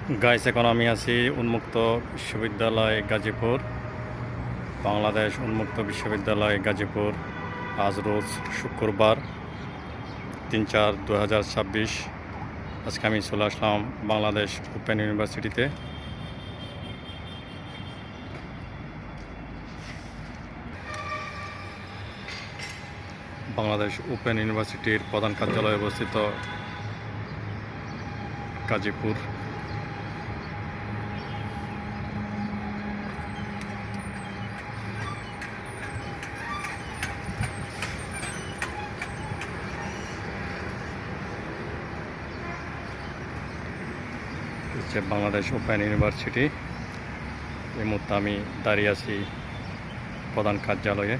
Guys, এখন আমি আছি উন্মুক্ত বিশ্ববিদ্যালয় গাজীপুর, বাংলাদেশ উন্মুক্ত বিশ্ববিদ্যালয় গাজীপুর। আজ রোজ শুক্রবার 3/4/2026। আজকে আমি চলে আসলাম বাংলাদেশ ওপেন ইউনিভার্সিটিতে। বাংলাদেশ ওপেন ইউনিভার্সিটির প্রধান কার্যালয় অবস্থিত গাজীপুর। হচ্ছে বাংলাদেশ ওপেন ইউনিভার্সিটি। এই মুহূর্তে আমি দাঁড়িয়ে আছি প্রধান কার্যালয়ে।